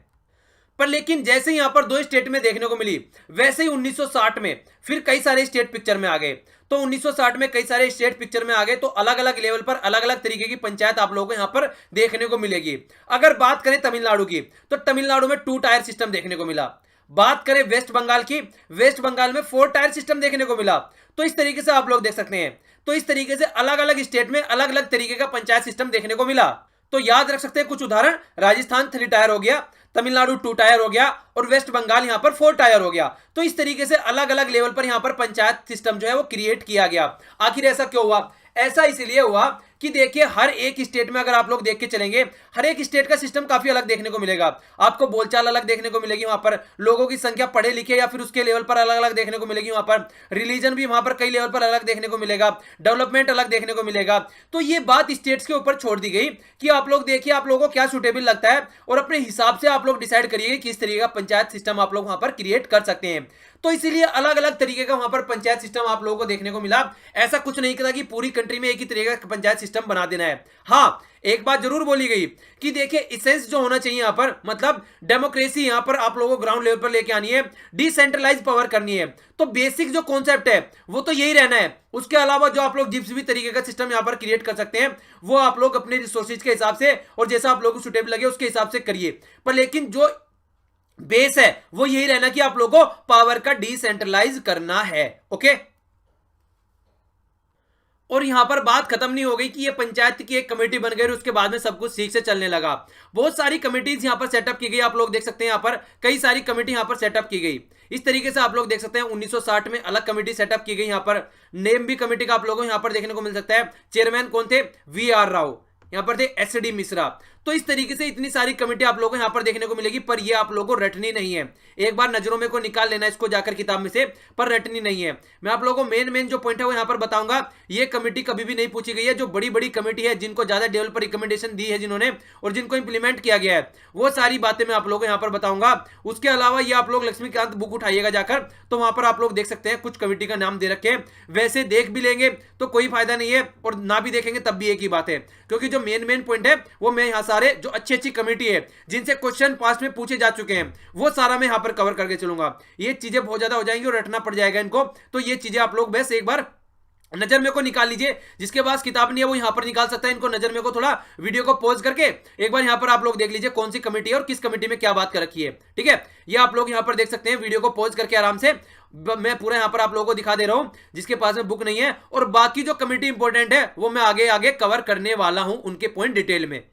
पर लेकिन जैसे ही यहां पर दो स्टेट में देखने को मिली, वैसे ही 1960 में फिर कई सारे स्टेट पिक्चर में आ गए। तो 1960 में कई सारे स्टेट पिक्चर में आ गए, तो अलग अलग लेवल पर अलग अलग तरीके की पंचायत आप लोगों को यहां पर देखने को मिलेगी। अगर बात करें तमिलनाडु की, तो तमिलनाडु में 2 टायर सिस्टम देखने को मिला। बात करें वेस्ट बंगाल की, वेस्ट बंगाल में 4 टायर सिस्टम देखने को मिला। तो इस तरीके से आप लोग देख सकते हैं, तो इस तरीके से अलग अलग स्टेट में अलग अलग तरीके का पंचायत सिस्टम देखने को मिला। तो याद रख सकते हैं कुछ उदाहरण, राजस्थान 3 टायर हो गया, तमिलनाडु 2 टायर हो गया और वेस्ट बंगाल यहां पर 4 टायर हो गया। तो इस तरीके से अलग अलग लेवल पर यहां पर पंचायत सिस्टम जो है वो क्रिएट किया गया। आखिर ऐसा क्यों हुआ? ऐसा इसलिए हुआ कि देखिए हर एक स्टेट में अगर आप लोग देख के चलेंगे, हर एक स्टेट का सिस्टम काफी अलग देखने को मिलेगा। आपको बोलचाल अलग देखने को मिलेगी, वहां पर लोगों की संख्या पढ़े लिखे या फिर उसके लेवल पर अलग अलग देखने को मिलेगी। वहां पर रिलीजन भी वहां पर कई लेवल पर अलग देखने को मिलेगा, डेवलपमेंट अलग देखने को मिलेगा। तो ये बात स्टेट्स के ऊपर छोड़ दी गई कि आप लोग देखिए आप लोगों को क्या सुटेबल लगता है और अपने हिसाब से आप लोग डिसाइड करिए किस तरीके का पंचायत सिस्टम आप लोग वहां पर क्रिएट कर सकते हैं। तो इसीलिए अलग अलग तरीके का वहां पर पंचायत सिस्टम आप लोगों को देखने को मिला। ऐसा कुछ नहीं था कि पूरी कंट्री में एक ही तरीके का पंचायत सिस्टम बना देना है। हाँ, एक बात जरूर बोली गई कि देखिए इसेंस जो होना चाहिए यहां पर, मतलब डेमोक्रेसी यहां पर आप लोगों को ग्राउंड लेवल पर लेके आनी है, डिसेंट्रलाइज पावर करनी है। तो बेसिक जो कॉन्सेप्ट है वो तो यही रहना है। उसके अलावा जो आप लोग जिस भी तरीके का सिस्टम यहां पर क्रिएट कर सकते हैं वो आप लोग अपने रिसोर्सेज के हिसाब से और जैसा आप लोगों को सुटेबल लगे उसके हिसाब से करिए। पर लेकिन जो बेस है वो यही रहना कि आप लोगों को पावर का डिसेंट्रलाइज करना है। ओके, और यहां पर बात खत्म नहीं हो गई कि ये पंचायत की एक कमेटी बन गई और उसके बाद में सब कुछ ठीक से चलने लगा। बहुत सारी कमेटीज यहां पर सेटअप की गई। आप लोग देख सकते हैं यहां पर कई सारी कमेटी यहां पर सेटअप की गई। इस तरीके से आप लोग देख सकते हैं 1960 में अलग कमेटी सेटअप की गई। यहां पर नेम भी कमेटी का आप लोगों को यहां पर देखने को मिल सकता है। चेयरमैन कौन थे? वी.आर. राव। यहां पर थे एस.डी. मिश्रा। तो इस तरीके से इतनी सारी कमेटी आप लोगों को यहां पर देखने को मिलेगी, पर ये आप लोगों को रटनी नहीं है। एक बार नजरों में को निकाल लेना इसको जाकर किताब में से, पर रटनी नहीं है। मैं आप लोगों को मेन जो पॉइंट है वो यहां पर बताऊंगा। ये कमेटी कभी भी नहीं पूछी गई है। जो बड़ी बड़ी कमेटी है जिनको ज्यादा लेवल पर रिकमेंडेशन दी है जिन्होंने और जिनको इंप्लीमेंट किया गया है, वो सारी बातें मैं आप लोगों को यहां पर बताऊंगा। उसके अलावा ये आप लोग लक्ष्मीकांत बुक उठाइएगा जाकर, तो वहां पर आप लोग देख सकते हैं कुछ कमेटी का नाम दे रखे हैं। वैसे देख भी लेंगे तो कोई फायदा नहीं है और ना भी देखेंगे तब भी एक ही बात है, क्योंकि जो मेन पॉइंट है वो मैं यहां सारे जो अच्छी अच्छी कमेटी है जिनसे क्वेश्चन पास्ट में पूछे जा चुके हैं वो सारा मैं यहां पर कवर करके चलूंगा। ये चीजें बहुत ज्यादा हो जाएंगी और रटना पड़ जाएगा इनको। तो ये चीजें आप लोग बस एक बार नजर में को निकाल लीजिए। जिसके पास किताब नहीं है वो यहां पर निकाल सकता है। इनको नजर में को थोड़ा वीडियो को पॉज करके एक बार यहां पर आप लोग देख लीजिए कौन सी कमेटी है और किस कमेटी में क्या बात कर रखी है। ठीक है, ये आप लोग यहां पर देख सकते हैं। वीडियो को पॉज करके आराम से मैं पूरा यहां पर आप लोगों को दिखा दे रहा हूं जिसके पास में बुक नहीं है। और बाकी जो कमेटी इंपॉर्टेंट है वो मैं आगे आगे कवर करने वाला हूं, उनके पॉइंट डिटेल में।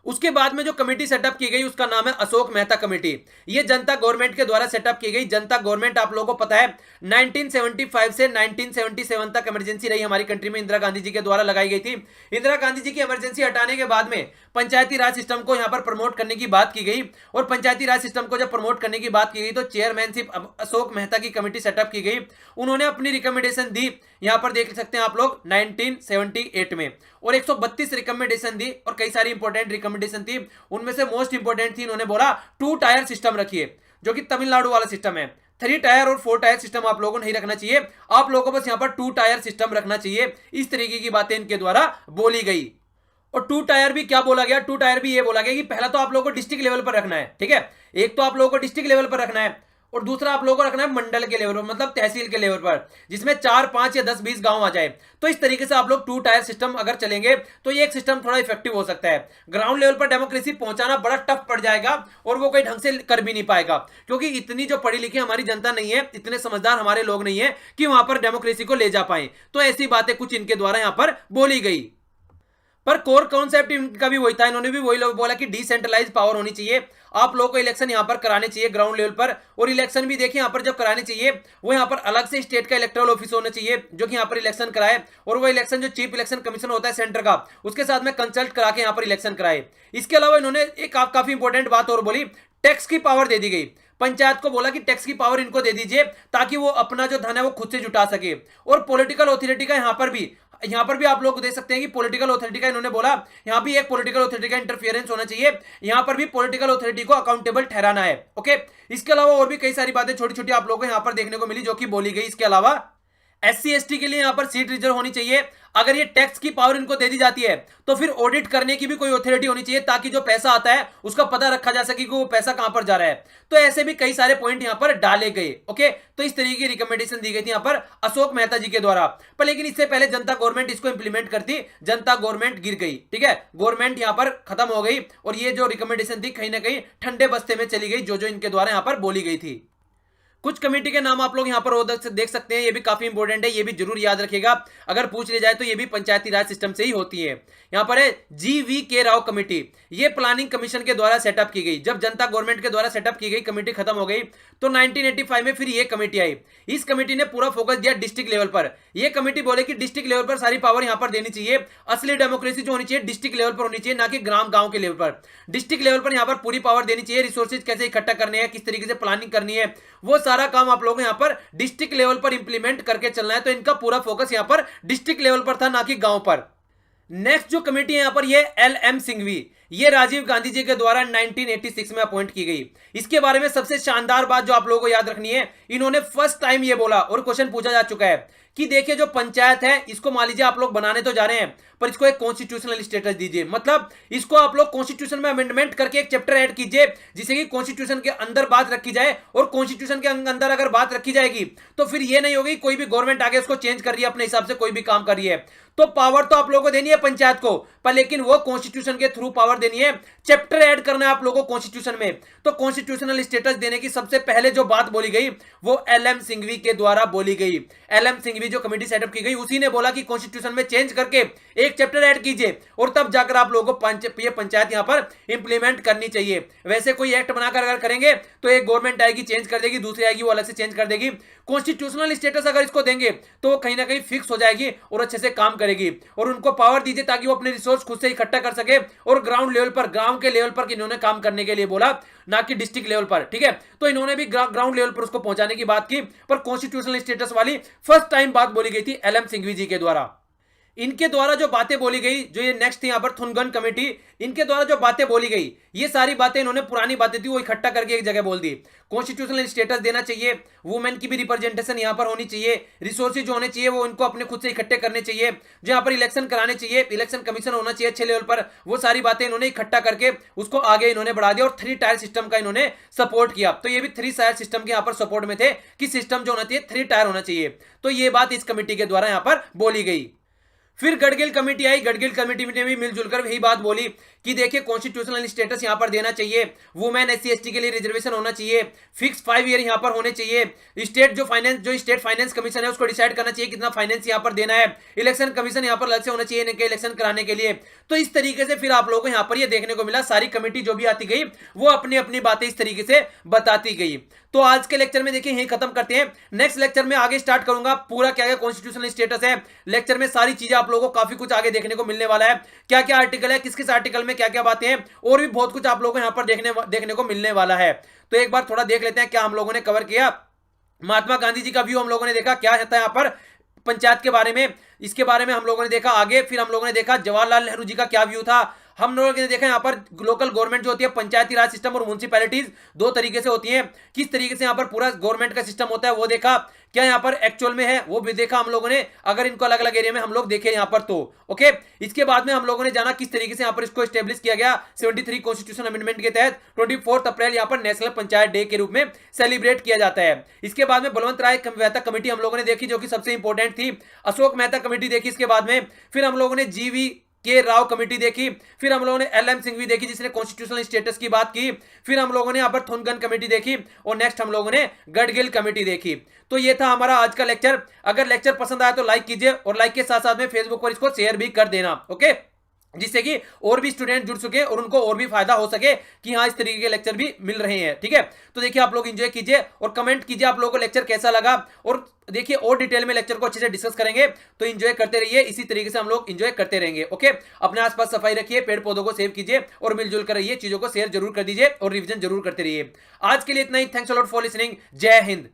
उसके बाद में जो कमेटी सेटअप की गई उसका नाम है अशोक मेहता कमेटी। ये जनता गवर्नमेंट के द्वारा सेटअप की गई। जनता गवर्नमेंट आप लोगों को पता है 1975 से 1977 तक इमरजेंसी रही हमारी कंट्री में, इंदिरा गांधी जी के द्वारा लगाई गई थी। इंदिरा गांधी जी की इमरजेंसी हटाने के बाद में पंचायती राज सिस्टम को यहां पर प्रमोट करने की बात की गई। और पंचायती राज सिस्टम को जब प्रमोट करने की बात की गई तो चेयरमैनशिप अशोक मेहता की कमेटी सेटअप की गई। उन्होंने अपनी रिकमेंडेशन दी, यहां पर देख सकते हैं आप लोग 1978 में, और 132 रिकमेंडेशन दी और कई सारी इंपॉर्टेंट रिकमेंडेशन थी। उनमें से मोस्ट इंपॉर्टेंट थी, इन्होंने बोला 2 टायर सिस्टम रखिए, जो कि तमिलनाडु वाला सिस्टम है। 3 टायर और 4 टायर सिस्टम आप लोगों को नहीं रखना चाहिए। आप लोगों को बस यहां पर 2 टायर सिस्टम रखना चाहिए। इस तरीके की बातें इनके द्वारा बोली गई। और 2 टायर भी क्या बोला गया? 2 टायर भी ये बोला गया कि पहला तो आप लोगों को डिस्ट्रिक्ट लेवल पर रखना है। ठीक है, एक तो आप लोगों को डिस्ट्रिक्ट लेवल पर रखना है और दूसरा आप लोगों को रखना है मंडल के लेवल पर, मतलब तहसील के लेवल पर, जिसमें 4, 5 या 10, 20 गांव आ जाए। तो इस तरीके से आप लोग 2 टायर सिस्टम अगर चलेंगे तो ये एक सिस्टम थोड़ा इफेक्टिव हो सकता है। ग्राउंड लेवल पर डेमोक्रेसी पहुंचाना बड़ा टफ पड़ जाएगा और वो कोई ढंग से कर भी नहीं पाएगा, क्योंकि इतनी जो पढ़ी लिखी हमारी जनता नहीं है, इतने समझदार हमारे लोग नहीं है कि वहां पर डेमोक्रेसी को ले जा पाए। तो ऐसी बातें कुछ इनके द्वारा यहां पर बोली गई। पर कोर कॉन्सेप्ट इनका भी वही था। इन्होंने भी वही बोला कि डिसेंट्रलाइज पावर होनी चाहिए। आप लोगों को इलेक्शन यहां पर कराने चाहिए ग्राउंड लेवल पर। और इलेक्शन भी देखिए यहां पर जब कराने चाहिए वो यहां पर अलग से स्टेट का इलेक्टोरल ऑफिस होना चाहिए जो कि यहां पर इलेक्शन कराए। और वो इलेक्शन जो चीफ इलेक्शन कमीशन होता है सेंटर का, उसके साथ में कंसल्ट करा के यहां पर इलेक्शन कराए। इसके अलावा इन्होंने एक काफी इंपॉर्टेंट बात और बोली, टैक्स की पावर दे दी गई। पंचायत को बोला कि टैक्स की पावर इनको दे दीजिए ताकि वो अपना जो धन है वो खुद से जुटा सके। और पॉलिटिकल ऑथोरिटी का यहां पर भी आप लोग देख सकते हैं कि पॉलिटिकल ऑथोरिटी का इन्होंने बोला, यहां भी एक पॉलिटिकल ऑथोरिटी का इंटरफियरेंस होना चाहिए, यहां पर भी पॉलिटिकल ऑथोरिटी को अकाउंटेबल ठहराना है। ओके, इसके अलावा और भी कई सारी बातें छोटी छोटी आप लोगों को यहां पर देखने को मिली जो कि बोली गई। इसके अलावा SC ST के लिए यहां पर सीट रिजर्व होनी चाहिए। अगर ये टैक्स की पावर इनको दे दी जाती है तो फिर ऑडिट करने की भी कोई अथॉरिटी होनी चाहिए ताकि जो पैसा आता है उसका पता रखा जा सके कि वो पैसा कहां पर जा रहा है। तो ऐसे भी कई सारे पॉइंट यहां पर डाले गए। ओके, तो इस तरीके की रिकमेंडेशन दी गई थी यहां पर अशोक मेहता जी के द्वारा। पर लेकिन इससे पहले जनता गवर्नमेंट इसको इंप्लीमेंट करती, जनता गवर्नमेंट गिर गई। ठीक है, गवर्नमेंट यहां पर खत्म हो गई और ये जो रिकमेंडेशन थी कहीं ना कहीं ठंडे बस्ते में चली गई, जो इनके द्वारा यहां पर बोली गई थी। कुछ कमेटी के नाम आप लोग यहां पर देख सकते हैं, ये भी काफी इंपॉर्टेंट है, ये भी जरूर याद रखिएगा। अगर पूछ लिया जाए तो ये भी पंचायती राज सिस्टम से ही होती है। यहां पर है GV राव कमेटी, ये प्लानिंग कमीशन के द्वारा सेटअप की गई। जब जनता गवर्नमेंट के द्वारा सेटअप की गई कमेटी खत्म हो गई तो 1985 में फिर ये कमेटी आई। इस कमेटी ने पूरा फोकस दिया डिस्ट्रिक्ट लेवल पर। यह कमेटी बोले कि डिस्ट्रिक्ट लेवल पर सारी पावर यहां पर देनी चाहिए। असली डेमोक्रेसी जो होनी चाहिए डिस्ट्रिक्ट लेवल पर होनी चाहिए, ना कि गांव के लेवल पर। डिस्ट्रिक्ट लेवल पर यहां पर पूरी पावर देनी चाहिए। रिसोर्सेज कैसे इकट्ठा करने हैं, किस तरीके से प्लानिंग करनी है, वो सारा काम आप लोग यहां पर डिस्ट्रिक्ट लेवल पर इंप्लीमेंट करके चलना है। तो इनका पूरा फोकस यहां पर डिस्ट्रिक्ट लेवल पर था, ना कि गांव पर। नेक्स्ट जो कमेटी है यहां पर ये LM सिंघवी, ये राजीव गांधी जी के द्वारा 1986 में अपॉइंट की गई। इसके बारे में सबसे शानदार बात जो आप लोगों को याद रखनी है, इन्होंने फर्स्ट टाइम ये बोला और क्वेश्चन पूछा जा चुका है कि देखिए जो पंचायत है इसको मान लीजिए आप लोग बनाने तो जा रहे हैं पर इसको एक कॉन्स्टिट्यूशनल स्टेटस दीजिए। मतलब इसको आप लोग कॉन्स्टिट्यूशन में अमेंडमेंट करके एक चैप्टर ऐड कीजिए जिसे कि कॉन्स्टिट्यूशन के अंदर बात रखी जाए। और कॉन्स्टिट्यूशन के अंदर अगर बात रखी जाएगी तो फिर ये नहीं होगी कोई भी गवर्नमेंट आगे उसको चेंज कर रही है, अपने हिसाब से कोई भी काम कर रही है। तो पावर तो आप लोगों को देनी है पंचायत को, पर लेकिन वो कॉन्स्टिट्यूशन के थ्रू पावर देनी है, चैप्टर ऐड करना है आप लोगों को कॉन्स्टिट्यूशन में। तो कॉन्स्टिट्यूशनल स्टेटस देने की सबसे पहले जो बात बोली गई वो LM सिंघवी के द्वारा बोली गई। LM सिंघवी जो कमेटी सेटअप की गई उसी ने बोला कि कॉन्स्टिट्यूशन में चेंज करके एक चैप्टर ऐड कीजिए और तब जाकर आप लोगों को ये पंचायत यहां पर इंप्लीमेंट करनी चाहिए। वैसे कोई एक्ट बनाकर अगर करेंगे तो एक गवर्नमेंट आएगी चेंज कर देगी, दूसरी आएगी वो अलग से चेंज कर देगी। कॉन्स्टिट्यूशनल स्टेटस अगर इसको देंगे तो वो कहीं ना कहीं फिक्स हो जाएगी और अच्छे से काम करेगी। और उनको पावर दीजिए ताकि वो अपने रिसोर्स खुद से इकट्ठा कर सके और ग्राउंड लेवल पर, गांव के लेवल पर इन्होंने काम करने के लिए बोला, ना कि डिस्ट्रिक्ट लेवल पर। ठीक है, तो इन्होंने भी ग्राउंड लेवल पर उसको पहुंचाने की बात की, पर कॉन्स्टिट्यूशनल स्टेटस वाली फर्स्ट टाइम बात बोली गई थी LM सिंघवी जी के द्वारा। इनके द्वारा जो बातें बोली गई, जो ये नेक्स्ट थी यहां पर थुनगन कमेटी, इनके द्वारा जो बातें बोली गई ये सारी बातें इन्होंने पुरानी बातें थी वो इकट्ठा करके एक जगह बोल दी। कॉन्स्टिट्यूशनल स्टेटस देना चाहिए, वुमेन की भी रिप्रेजेंटेशन यहां पर होनी चाहिए, रिसोर्सेज जो होने चाहिए वो इनको अपने खुद से इकट्ठे करने चाहिए, जो यहां पर इलेक्शन कराने चाहिए, इलेक्शन कमीशन होना चाहिए अच्छे लेवल पर। वो सारी बातें इन्होंने इकट्ठा करके उसको आगे इन्होंने बढ़ा दिया और 3 टायर सिस्टम का इन्होंने सपोर्ट किया। तो ये भी 3 टायर सिस्टम के यहां पर सपोर्ट में थे कि सिस्टम जो होना चाहिए 3 टायर होना चाहिए। तो ये बात इस कमेटी के द्वारा यहां पर बोली गई। फिर गडगिल कमेटी आई, गडगिल कमेटी ने भी मिलजुल कर यही बात बोली कि देखिए कॉन्स्टिट्यूशनल स्टेटस यहां पर देना चाहिए, वुमेन SC ST के लिए रिजर्वेशन होना चाहिए, फिक्स 5 ईयर यहां पर होने चाहिए, स्टेट फाइनेंस कमीशन है उसको डिसाइड करना चाहिए कितना फाइनेंस यहां पर देना है, इलेक्शन कमीशन यहां पर अलग से होना चाहिए इनके इलेक्शन कराने के लिए। तो इस तरीके से फिर आप लोगों को यहां पर ये देखने को मिला, सारी कमेटी जो भी आती गई वो अपनी अपनी बातें इस तरीके से बताती गई। तो आज के लेक्चर में देखिए यही खत्म करते हैं। नेक्स्ट लेक्चर में आगे स्टार्ट करूंगा पूरा क्या क्या कॉन्स्टिट्यूशनल स्टेटस है। लेक्चर में सारी चीजें आप लोगों को काफी कुछ आगे देखने को मिलने वाला है, क्या क्या आर्टिकल है, किस किस आर्टिकल में क्या क्या बातें हैं, और भी बहुत कुछ आप लोगों को यहां पर देखने को मिलने वाला है। तो एक बार थोड़ा देख लेते हैं क्या हम लोगों ने कवर किया। महात्मा गांधी जी का व्यू हम लोगों ने देखा, क्या था यहां पर पंचायत के बारे में, इसके बारे में हम लोगों ने देखा आगे। फिर हम लोगों ने देखा जवाहरलाल नेहरू जी का क्या व्यू था। हम लोगों ने देखा यहाँ पर लोकल गवर्नमेंट जो होती है, पंचायती राज सिस्टम और म्युनिसिपैलिटीज 2 तरीके से होती हैं, किस तरीके से यहाँ पर पूरा गवर्नमेंट का सिस्टम होता है वो देखा, क्या यहाँ पर एक्चुअल में है वो भी देखा हम लोगों ने, अगर इनको अलग अलग एरिया में हम लोग देखें यहाँ पर तो ओके। इसके बाद में हम लोगों ने जाना किस तरीके से यहाँ पर इसको एस्टेब्लिश किया गया 73 कॉन्स्टिट्यूशन अमेंडमेंट के तहत 24 अप्रैल यहाँ पर नेशनल पंचायत डे के रूप में सेलिब्रेट किया जाता है। इसके बाद में बलवंत राय मेहता कमेटी हम लोगों ने देखी जो कि सबसे इंपॉर्टेंट थी, अशोक मेहता कमेटी देखी इसके बाद में, फिर हम लोगों ने GV राव कमेटी देखी, फिर हम लोगों ने LM सिंघवी देखी जिसने कॉन्स्टिट्यूशनल स्टेटस की बात की, फिर हम लोगों ने यहाँ पर थुनगन कमेटी देखी और नेक्स्ट हम लोगों ने गडगिल कमेटी देखी। तो ये था हमारा आज का लेक्चर। अगर लेक्चर पसंद आया तो लाइक कीजिए और लाइक के साथ साथ में फेसबुक पर इसको शेयर भी कर देना ओके। जिससे कि और भी स्टूडेंट जुड़ सके और उनको और भी फायदा हो सके कि हाँ इस तरीके के लेक्चर भी मिल रहे हैं। ठीक है, तो देखिए आप लोग एंजॉय कीजिए और कमेंट कीजिए आप लोगों को लेक्चर कैसा लगा। और देखिए और डिटेल में लेक्चर को अच्छे से डिस्कस करेंगे, तो एंजॉय करते रहिए, इसी तरीके से हम लोग एंजॉय करते रहेंगे। ओके, अपने आसपास सफाई रखिए, पेड़ पौधों को सेव कीजिए और मिलजुल कर रहिए, चीजों को शेयर जरूर कर दीजिए और रिविजन जरूर करते रहिए। आज के लिए इतना ही। Thanks a lot for listening. जय हिंद।